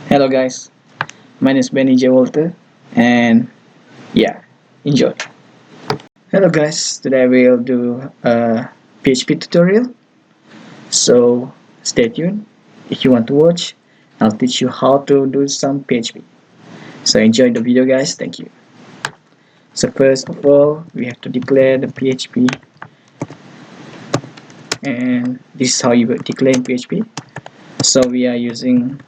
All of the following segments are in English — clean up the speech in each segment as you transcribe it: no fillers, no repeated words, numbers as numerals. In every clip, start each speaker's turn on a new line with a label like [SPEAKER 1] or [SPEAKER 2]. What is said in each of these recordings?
[SPEAKER 1] Hello guys, my name is Benny J. Walter, and yeah, enjoy. Hello guys, today we'll do a PHP tutorial, so stay tuned. If you want to watch, I'll teach you how to do some PHP. So enjoy the video guys, thank you. So first of all, we have to declare the PHP, and this is how you declare PHP. So we are using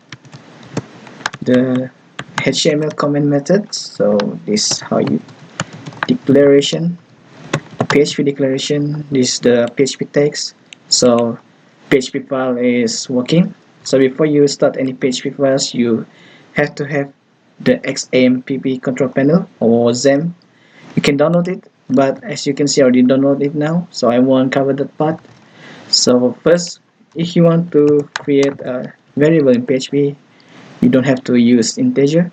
[SPEAKER 1] the HTML comment method. So this is how you declaration, PHP declaration. This is the PHP text. So PHP file is working. So before you start any PHP files, you have to have the XAMPP control panel or XAMPP. You can download it, but as you can see, I already download it now, so I won't cover that part. So first, if you want to create a variable in PHP, you don't have to use integer,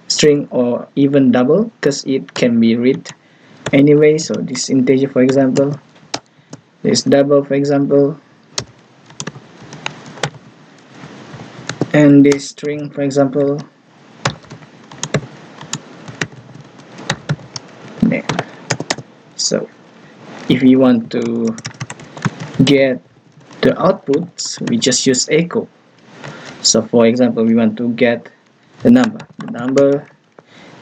[SPEAKER 1] string, or even double, because it can be read anyway. So this integer, for example, this double, for example, and this string, for example. So if you want to get the outputs, we just use echo. So for example, we want to get the number. The number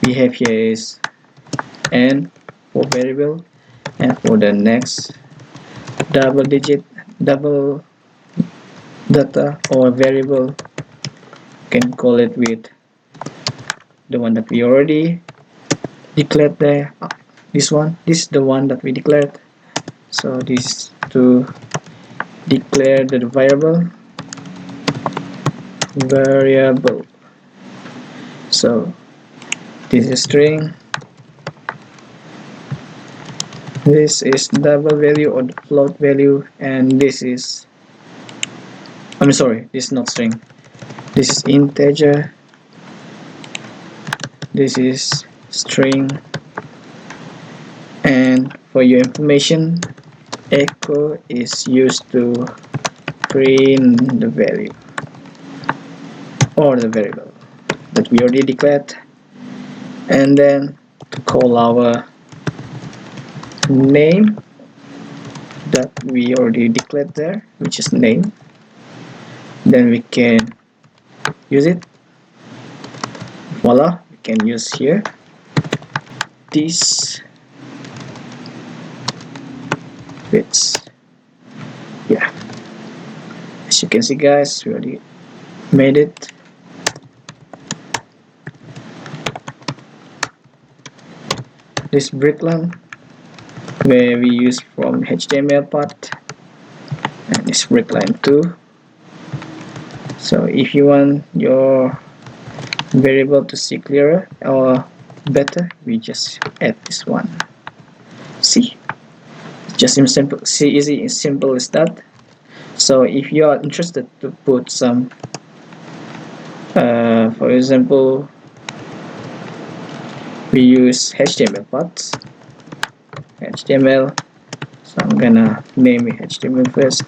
[SPEAKER 1] we have here is n for variable, and for the next double data or variable, you can call it with the one that we already declared there. This is the one that we declared. So this is to declare the variable. So this is string, this is double value or float value, and this is, I'm sorry, this is not string, this is integer, this is string, and for your information, echo is used to print the value or the variable that we already declared, and then to call our name that we already declared there, which is name. Then we can use it. Voila, we can use here this fits. Yeah, as you can see guys, we already made it. This breakline where we use from HTML part, and this breakline too. So if you want your variable to see clearer or better, we just add this one. See, just simple, see, easy and simple as that. So if you are interested to put some, for example, we use HTML parts, HTML. So I'm gonna name it HTML first.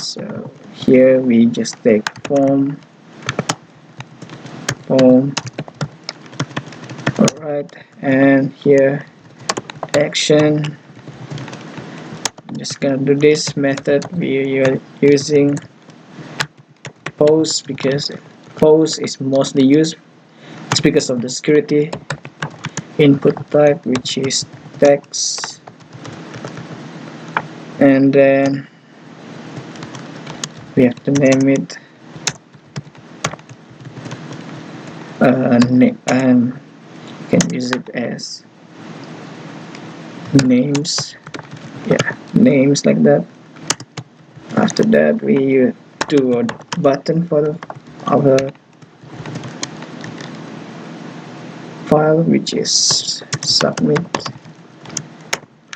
[SPEAKER 1] So here we just take form. Alright, and here action. I'm just gonna do this method. We are using post because post is mostly used. It's because of the security. Input type, which is text, and then we have to name it name, and you can use it as names. Yeah, names like that. After that, we do a button for our file, which is submit,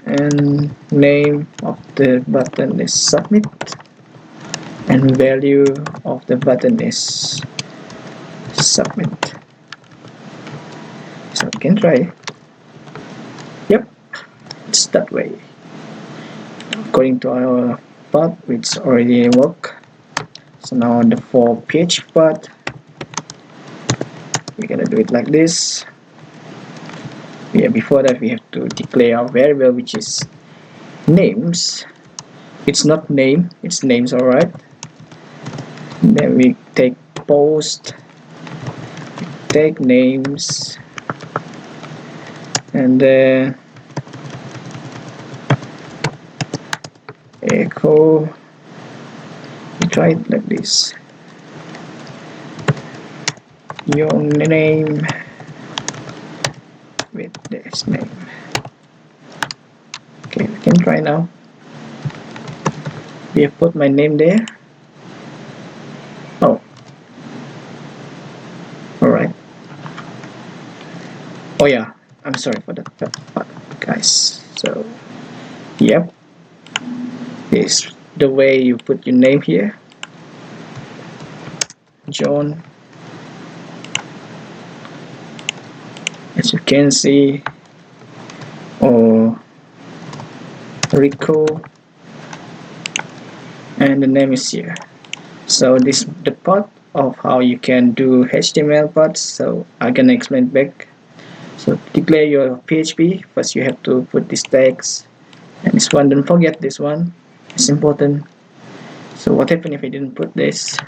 [SPEAKER 1] and name of the button is submit, and value of the button is submit. So we can try. Yep, it's that way. according to our part which already work. So now the for PHP part, we're gonna do it like this. Yeah, before that we have to declare our variable, which is names. It's not name, it's names. Alright, then we take post, take names, and then echo. We try it like this, your name with this name. Okay, we can try now. We have put my name there. Oh, alright. Oh yeah, I'm sorry for that part, guys. So yep, this is the way you put your name here, John. As you can see, or Rico, and the name is here. So this is the part of how you can do HTML parts. So I'm gonna explain back. So to declare your PHP, first you have to put this text, and this one, don't forget this one, it's important. So what happened if I didn't put this?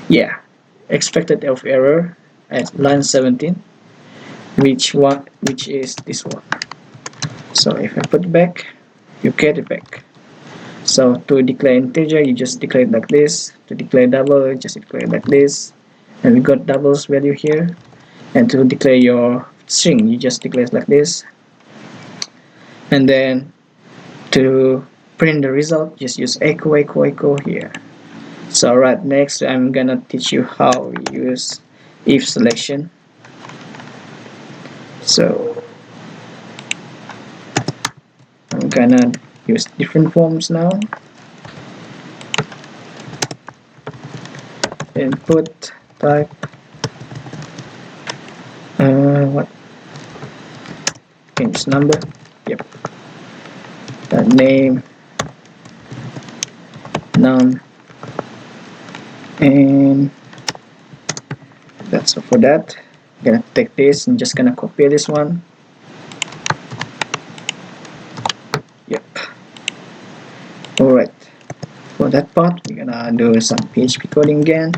[SPEAKER 1] Yeah, expected of error at line 17, which is this one. So if I put back, you get it back. So to declare integer, you just declare it like this. To declare double, you just declare it like this. And we got doubles value here. And to declare your string, you just declare it like this. And then to print the result, just use echo, echo, echo here. So right, next I'm gonna teach you how we use if selection. So I'm gonna use different forms now. Input type, what? Change number. Yep. Name, num, and that's all for that. I'm gonna take this and just gonna copy this one. Yep. Alright. For that part, we're gonna do some PHP coding again.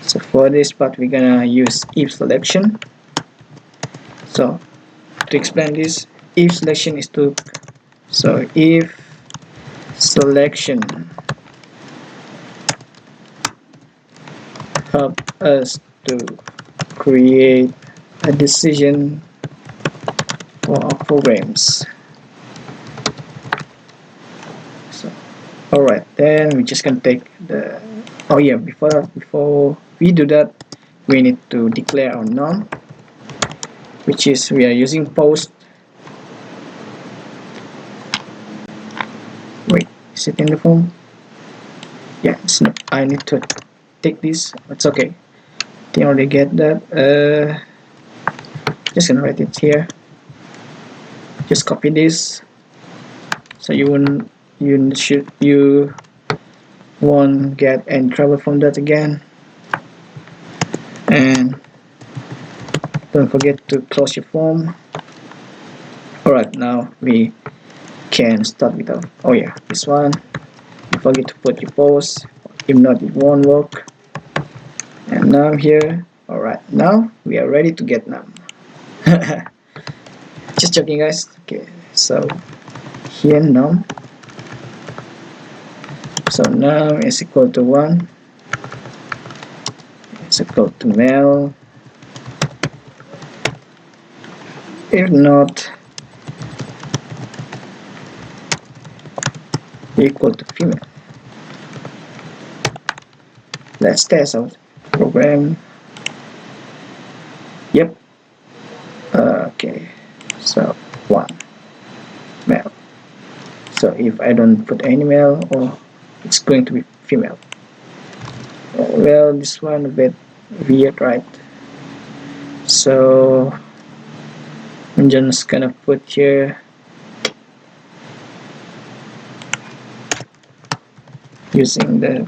[SPEAKER 1] So for this part, we're gonna use if selection. So to explain this, if selection is to, so if selection help us to create a decision for our programs. So alright, then we're just gonna take the, oh yeah, before we do that, we need to declare our none, which is we are using post. Wait, is it in the form? Yeah, it's not. I need to take this. It's okay. They already get that. Just gonna write it here. Just copy this, so you won't get any trouble from that again. And don't forget to close your form. Alright, now we can start with our, oh yeah, this one. Don't forget to put your post, if not it won't work. And now here, alright, now we are ready to get num. Just joking, guys. Okay, so here num, so num is equal to 1, it's equal to male, if not equal to female. Let's test out program. Yep. Okay, so 1 male. So if I don't put any male, or it's going to be female. Well, this one a bit weird, right? So I'm just gonna put here using the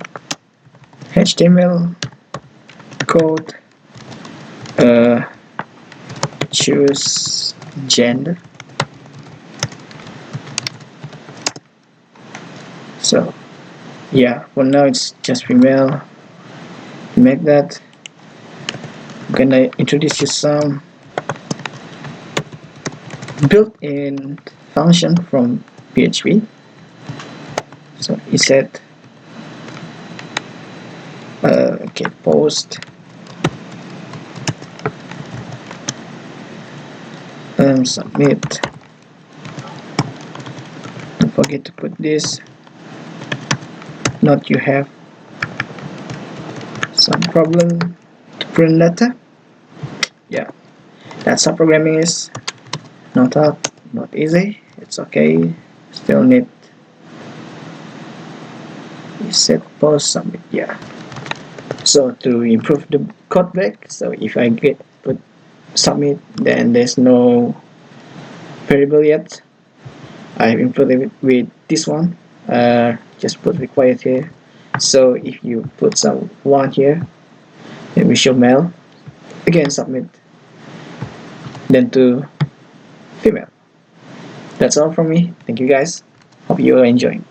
[SPEAKER 1] HTML code, choose gender. So yeah, for now it's just female. To make that, I'm gonna introduce you some built-in function from PHP. So he said okay, post and submit. Don't forget to put this. Not you have some problem to print letter. Yeah, that's how programming is. Not hard, not easy. It's okay. Still need set post submit. Yeah. So to improve the code back, so if I get put submit, then there's no variable yet. I've improved it with this one. Just put required here. So if you put some one here, then we show male. Again submit. Then to female. That's all from me. Thank you guys. Hope you are enjoying.